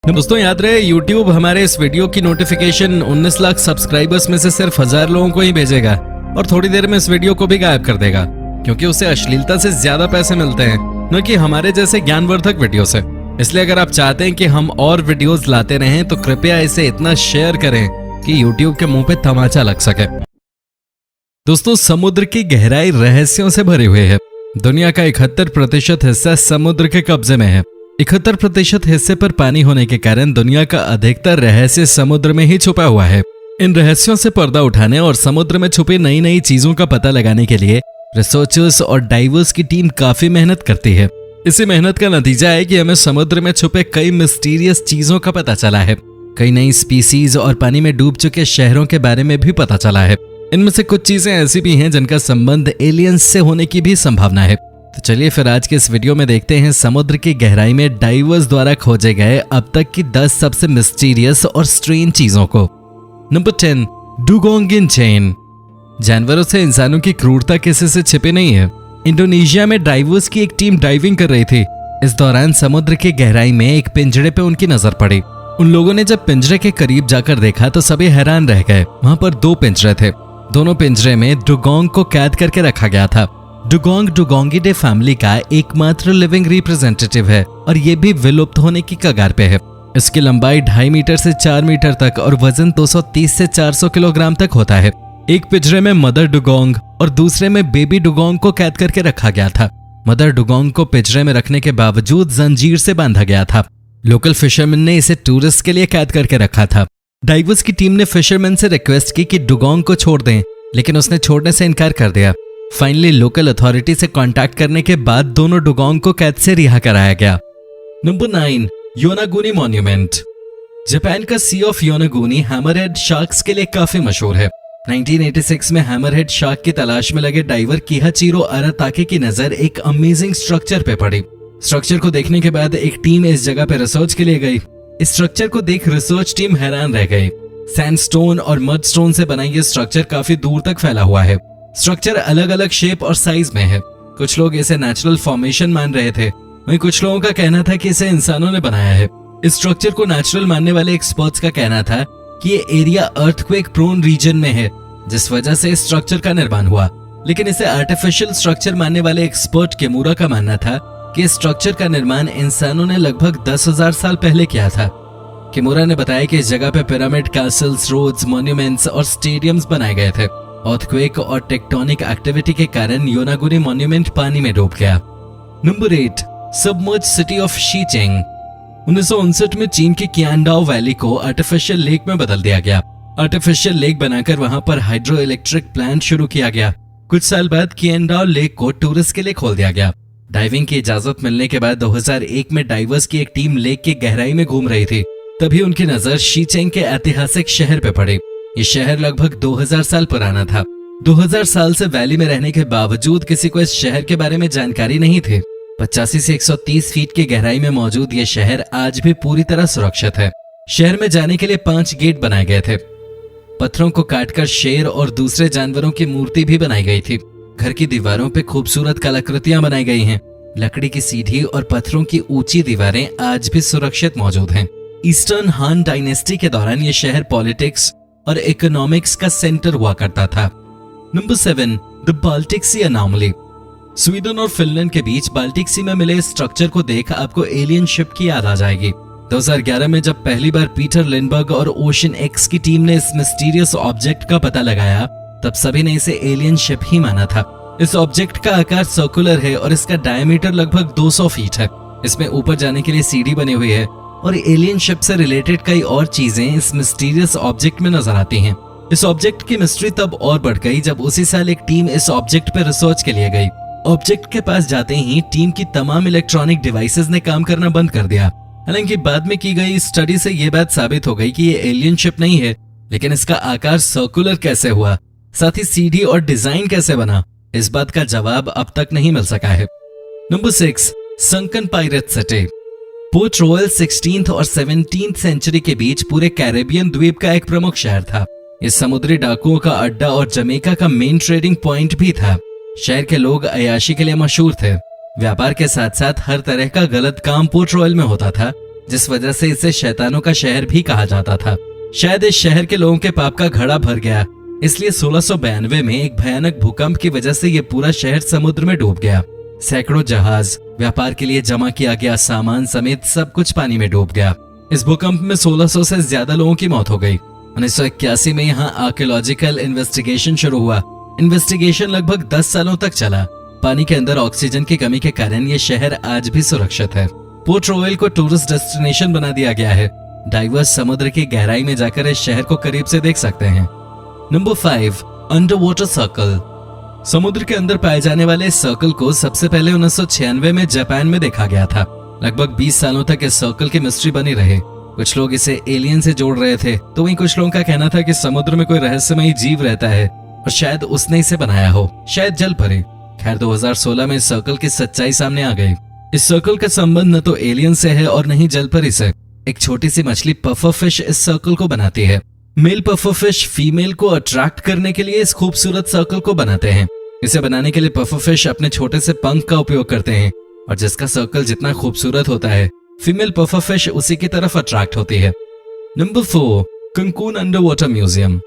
दोस्तों याद रहे YouTube हमारे इस वीडियो की नोटिफिकेशन 19 लाख सब्सक्राइबर्स में से सिर्फ 1000 लोगों को ही भेजेगा और थोड़ी देर में इस वीडियो को भी गायब कर देगा, क्योंकि उसे अश्लीलता से ज्यादा पैसे मिलते हैं, न कि हमारे जैसे ज्ञानवर्धक वीडियो से। इसलिए अगर आप चाहते हैं कि हम और वीडियोस लाते रहें तो कृपया इसे इतना शेयर करें कि YouTube के मुंह पे तमाचा लग सके। दोस्तों, समुद्र की गहराई रहस्यों से भरी हुई है। दुनिया का 71% हिस्सा समुद्र के कब्जे में है। 71% हिस्से पर पानी होने के कारण दुनिया का अधिकतर रहस्य समुद्र में ही छुपा हुआ है। इन रहस्यों से पर्दा उठाने और समुद्र में छुपी नई नई चीजों का पता लगाने के लिए रिसर्चर्स और डाइवर्स की टीम काफी मेहनत करती है। इसी मेहनत का नतीजा है कि हमें समुद्र में छुपे कई मिस्टीरियस चीजों का पता चला है। कई नई स्पीसीज और पानी में डूब चुके शहरों के बारे में भी पता चला है। इनमें से कुछ चीजें ऐसी भी हैं जिनका संबंध एलियंस से होने की भी संभावना है। तो चलिए फिर आज के इस वीडियो में देखते हैं समुद्र की गहराई में डाइवर्स द्वारा खोजे गए अब तक की 10 सबसे मिस्टीरियस और स्ट्रेंज चीजों को। Number 10, dugong chain. जानवरों से इंसानों की क्रूरता किसी से छिपी नहीं है। इंडोनेशिया में डाइवर्स की एक टीम डाइविंग कर रही थी। इस दौरान समुद्र की गहराई में एक पिंजरे पे उनकी नजर पड़ी। उन लोगों ने जब पिंजरे के करीब जाकर देखा तो सभी हैरान रह गए। वहां पर 2 पिंजरे थे। दोनों पिंजरे में डुगोंग को कैद करके रखा गया था। डुगोंग डुगोंगिडे फैमिली का एकमात्र लिविंग रिप्रेजेंटेटिव है और ये भी विलुप्त होने की कगार पे है। इसकी लंबाई 2.5 मीटर से 4 मीटर तक और वजन 230 से 400 किलोग्राम तक होता है। एक पिंजरे में मदर डुगोंग और दूसरे में बेबी डुगोंग को कैद करके रखा गया था। मदर डुगोंग को पिंजरे में रखने के बावजूद जंजीर से बांधा गया था। लोकल फिशरमैन ने इसे टूरिस्ट के लिए कैद करके रखा था। डाइवर्स की टीम ने फिशरमैन से रिक्वेस्ट की कि डुगोंग को छोड़ दें, लेकिन उसने छोड़ने से इनकार कर दिया। फाइनली लोकल अथॉरिटी से कांटेक्ट करने के बाद दोनों डुगोंग को कैद से रिहा कराया गया। Number 9, Yonaguni monument. जापान का सी ऑफ योनागुनी हैमरहेड शार्क्स के लिए काफी मशहूर है। 1986 में हैमरहेड शार्क की तलाश में लगे डाइवर किहाचिरो अराताके की नजर एक अमेजिंग स्ट्रक्चर पे पड़ी। स्ट्रक्चर को देखने के बाद एक टीम इस जगह पे रिसर्च के लिए गई। इस स्ट्रक्चर को देख रिसर्च टीम हैरान रह गई। सैंडस्टोन और मडस्टोन से बना ये स्ट्रक्चर काफी दूर तक फैला हुआ है। स्ट्रक्चर अलग अलग शेप और साइज में है। कुछ लोग इसे नेचुरल फॉर्मेशन मान रहे थे, वहीं कुछ लोगों का कहना था कि इसे इंसानों ने बनाया है। इस स्ट्रक्चर को नेचुरल मानने वाले एक्सपर्ट्स का कहना था कि ये एरिया अर्थक्वेक प्रोन रीजन में है, जिस वजह से इस स्ट्रक्चर का निर्माण हुआ। लेकिन इसे आर्टिफिशियल स्ट्रक्चर मानने वाले एक्सपर्ट किमुरा का मानना था कि इस स्ट्रक्चर का निर्माण इंसानों ने लगभग 10,000 साल पहले किया था। किमुरा ने बताया कि इस जगह पे पिरामिड, कैसल्स, रोड्स, मॉन्यूमेंट्स और स्टेडियम्स बनाए गए थे। अर्थक्वेक और टेक्टोनिक एक्टिविटी के कारण योनागुनी मॉन्यूमेंट पानी में डूब गया। Number 8, submerge city of Shicheng. 1959 में चीन के कियांडाओ वैली को आर्टिफिशियल लेक में बदल दिया गया। आर्टिफिशियल लेक बनाकर वहां पर हाइड्रो इलेक्ट्रिक प्लांट शुरू किया गया। कुछ साल बाद कियांडाओ लेक को टूरिस्ट के लिए खोल दिया गया। डाइविंग की इजाजत मिलने के बाद 2001 में डाइवर्स की एक टीम लेक की गहराई में घूम रही थी। तभी उनकी नजर शीचेंग के ऐतिहासिक शहर पे पड़ी। ये शहर लगभग 2000 साल पुराना था। 2000 साल से वैली में रहने के बावजूद किसी को इस शहर के बारे में जानकारी नहीं थी। 85 से 130 फीट की गहराई में मौजूद ये शहर आज भी पूरी तरह सुरक्षित है। शहर में जाने के लिए 5 गेट बनाए गए थे। पत्थरों को काटकर शेर और दूसरे जानवरों की मूर्ति भी बनाई गई थी। घर की दीवारों पे खूबसूरत कलाकृतियां बनाई गई हैं। लकड़ी की सीढ़ी और पत्थरों की ऊंची दीवारें आज भी सुरक्षित मौजूद हैं। ईस्टर्न हान डायनेस्टी के दौरान ये शहर पॉलिटिक्स और इकोनॉमिक्स का सेंटर हुआ करता था। Number 7, the Baltic sea anomaly. Sweden और फिनलैंड के बीच बाल्टिक सी में मिले स्ट्रक्चर को देख आपको एलियन शिप की याद आ जाएगी। 2011 में जब पहली बार पीटर लिंडबर्ग और ओशन एक्स की टीम ने इस मिस्टीरियस ऑब्जेक्ट का पता लगाया, तब सभी ने इसे एलियन शिप ही माना था। इस ऑब्जेक्ट का आकार सर्कुलर है और इसका डायमीटर लगभग 200 फीट है। इसमें ऊपर जाने के लिए सीढ़ी बनी हुई है और एलियन शिप से रिलेटेड कई और चीजें इस मिस्टीरियस ऑब्जेक्ट में नजर आती हैं। इस ऑब्जेक्ट की मिस्ट्री तब और बढ़ गई जब उसी साल एक टीम इस ऑब्जेक्ट पर रिसर्च के लिए गई। ऑब्जेक्ट के पास जाते ही टीम की तमाम इलेक्ट्रॉनिक डिवाइसेस ने काम करना बंद कर दिया। हालांकि बाद में की गई स्टडी से यह बात साबित हो गई कि ये एलियन शिप नहीं है, लेकिन इसका आकार सर्कुलर कैसे हुआ, साथ ही सीढ़ी और डिजाइन कैसे बना, इस बात का जवाब अब तक नहीं मिल सका है। Number 6, sunken pirate city. Port royal 16th और 17th सेंचुरी के बीच पूरे कैरेबियन द्वीप का एक प्रमुख शहर था। इस समुद्री डाकुओं का अड्डा और जमैका का मेन ट्रेडिंग पॉइंट भी था। शहर के लोग अय्याशी के लिए मशहूर थे। व्यापार के साथ साथ हर तरह का गलत काम पोर्ट रॉयल में होता था जिस वजह से इसे शैतानों का शहर भी कहा जाता था। शायद इस शहर के लोगों के पाप का घड़ा भर गया, इसलिए 1692 में एक भयानक भूकंप की वजह से यह पूरा शहर समुद्र में डूब गया। सैकड़ों जहाज, व्यापार के लिए जमा किया गया सामान समेत सब कुछ पानी में डूब गया। इस भूकंप में 1600 से ज्यादा लोगों की मौत हो गई। 1981 में यहाँ आर्कियोलॉजिकल इन्वेस्टिगेशन शुरू हुआ। इन्वेस्टिगेशन लगभग 10 सालों तक चला। पानी के अंदर ऑक्सीजन की कमी के कारण ये शहर आज भी सुरक्षित है। पोर्ट रॉयल को टूरिस्ट डेस्टिनेशन बना दिया गया है। डाइवर्स समुद्र की गहराई में जाकर इस शहर को करीब से देख सकते हैं। Number 5, under water circle. समुद्र के अंदर पाए जाने वाले इस सर्कल को सबसे पहले 1996 में जापान में देखा गया था। लगभग 20 सालों तक इस सर्कल की मिस्ट्री बनी रही। कुछ लोग इसे एलियन से जोड़ रहे थे, तो वहीं कुछ लोगों का कहना था कि समुद्र में कोई रहस्यमयी जीव रहता है और शायद उसने इसे बनाया हो, शायद जल परी। खैर 2016 में इस सर्कल की सच्चाई सामने आ गई। इस सर्कल का संबंध न तो एलियन से है और न ही जल परी से। एक छोटी सी मछली पफर फिश इस सर्कल को बनाती है। मेल पफर फिश फीमेल को अट्रैक्ट करने के लिए इस खूबसूरत सर्कल को बनाते हैं। इसे बनाने के लिए पफर फिश अपने छोटे से पंख का उपयोग करते हैं और जिसका सर्कल जितना खूबसूरत होता है, फीमेल पफर फिश उसी की तरफ अट्रैक्ट होती है। Number 4, Cancun under water museum.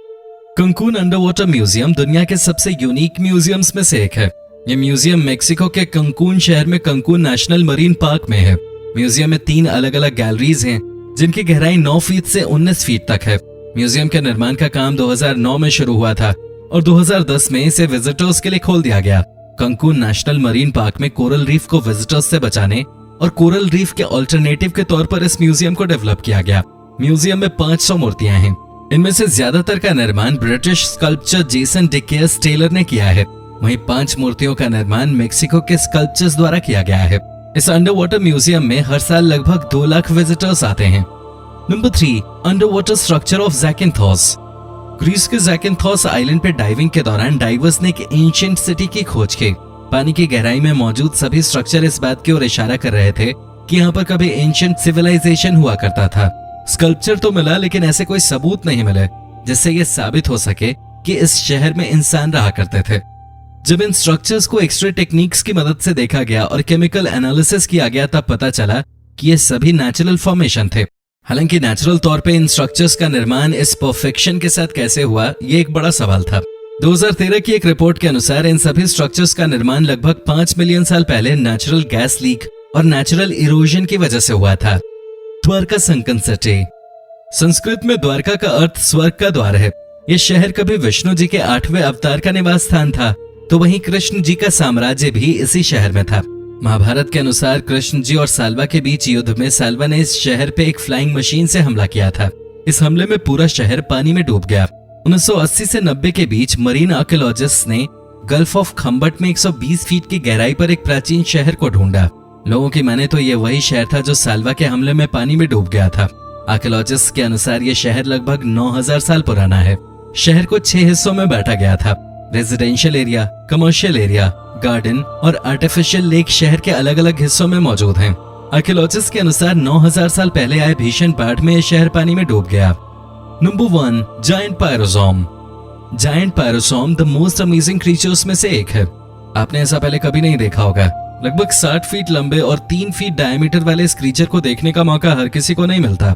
Cancun under water museum दुनिया के सबसे यूनिक म्यूजियम्स में से एक है। ये म्यूजियम मेक्सिको के कंकून शहर में कंकून नेशनल मरीन पार्क में है। म्यूजियम में 3 अलग अलग गैलरीज हैं, जिनकी गहराई 9 फीट से 19 फीट तक है। म्यूजियम के निर्माण का काम 2009 में शुरू हुआ था और 2010 में इसे विजिटर्स के लिए खोल दिया गया। कंकून नेशनल मरीन पार्क में कोरल रीफ को विजिटर्स से बचाने और कोरल रीफ के ऑल्टरनेटिव के तौर पर इस म्यूजियम को डेवलप किया गया। म्यूजियम में 500 मूर्तियां हैं। इनमें से ज्यादातर का निर्माण ब्रिटिश स्कल्पचर जेसन डिकेयर्स टेलर ने किया है। वहीं 5 मूर्तियों का निर्माण मेक्सिको के स्कल्पचर्स द्वारा किया गया है। इस अंडर वाटर म्यूजियम में हर साल लगभग 2 लाख विजिटर्स आते हैं। Number 3, under water structure of Zakynthos. Greece के ज़ैकिन्थोस आइलैंड पे डाइविंग के दौरान डाइवर्स ने एक एंशिएंट सिटी की खोज की। पानी की गहराई में मौजूद सभी स्ट्रक्चर इस बात की ओर इशारा कर रहे थे कि यहाँ पर कभी एंशिएंट सिविलाइजेशन हुआ करता था। स्कल्पचर तो मिला, लेकिन ऐसे कोई सबूत नहीं मिले जिससे यह साबित हो सके कि इस शहर में इंसान रहा करते थे। जब इन स्ट्रक्चर्स को एक्सरे टेक्निक्स की मदद से देखा गया और केमिकल एनालिसिस किया गया, तब पता चला कि ये सभी नेचुरल फॉर्मेशन थे। हालांकि नेचुरल तौर पे इन स्ट्रक्चर्स का निर्माण इस परफेक्शन के साथ कैसे हुआ, ये एक बड़ा सवाल था। 2013 की एक रिपोर्ट के अनुसार इन सभी स्ट्रक्चर्स का निर्माण लगभग 5 मिलियन साल पहले नेचुरल गैस लीक और नेचुरल इरोजन की वजह से हुआ था। Dwarka sunken city. संस्कृत में द्वारका का अर्थ स्वर्ग का द्वार है। यह शहर कभी विष्णु जी के 8वें अवतार का निवास स्थान था, तो वहीं कृष्ण जी का साम्राज्य भी इसी शहर में था। महाभारत के अनुसार कृष्ण जी और साल्वा के बीच युद्ध में साल्वा ने इस शहर पे एक फ्लाइंग मशीन से हमला किया था। इस हमले में पूरा शहर पानी में डूब गया। 1980 से 90 के बीच मरीन आर्कियोलॉजिस्ट ने गल्फ ऑफ खम्बट में 120 फीट की गहराई पर एक प्राचीन शहर को ढूंढा। लोगों की माने तो ये वही शहर था जो साल्वा के हमले में पानी में डूब गया था। आर्कियोलॉजिस्ट के अनुसार ये शहर लगभग 9000 साल पुराना है। शहर को 6 हिस्सों में बांटा गया था। Residential area, commercial area, garden और आर्टिफिशियल लेक शहर के अलग अलग हिस्सों में मौजूद हैं। आर्कियोलॉजिस्ट के अनुसार 9000 साल पहले आए भीषण बाढ़ में यह शहर पानी में डूब गया। Number 1, giant pyrosome. Giant pyrosome the most amazing creatures में से एक है। आपने ऐसा पहले कभी नहीं देखा होगा। लगभग 60 फीट लंबे और 3 फीट डायमीटर वाले इस क्रीचर को देखने का मौका हर किसी को नहीं मिलता।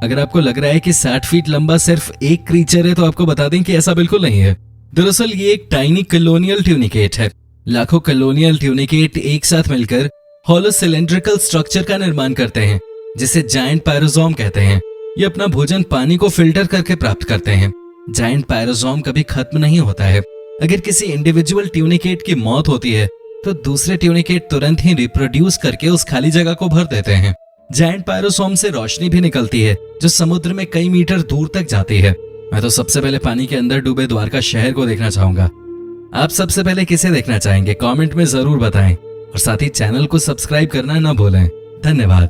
अगर आपको लग रहा है कि 60 फीट लंबा सिर्फ एक क्रीचर है, तो आपको बता दें कि ऐसा बिल्कुल नहीं है। दरअसल ये एक टाइनी कॉलोनियल ट्यूनिकेट है। लाखों कॉलोनियल ट्यूनिकेट एक साथ मिलकर हॉलो सिलेंड्रिकल स्ट्रक्चर का निर्माण करते हैं, जिसे जायंट पायरोसोम कहते हैं। ये अपना भोजन पानी को फिल्टर करके प्राप्त करते हैं। जायंट पायरोसोम कभी खत्म नहीं होता है। अगर किसी इंडिविजुअल ट्यूनिकेट की मौत होती है, तो दूसरे ट्यूनिकेट तुरंत ही रिप्रोड्यूस करके उस खाली जगह को भर देते हैं। जायंट पायरोसोम से रोशनी भी निकलती है, जो समुद्र में कई मीटर दूर तक जाती है। मैं तो सबसे पहले पानी के अंदर डूबे द्वारका शहर को देखना चाहूंगा। आप सबसे पहले किसे देखना चाहेंगे, कमेंट में जरूर बताएं और साथ ही चैनल को सब्सक्राइब करना न भूलें। धन्यवाद।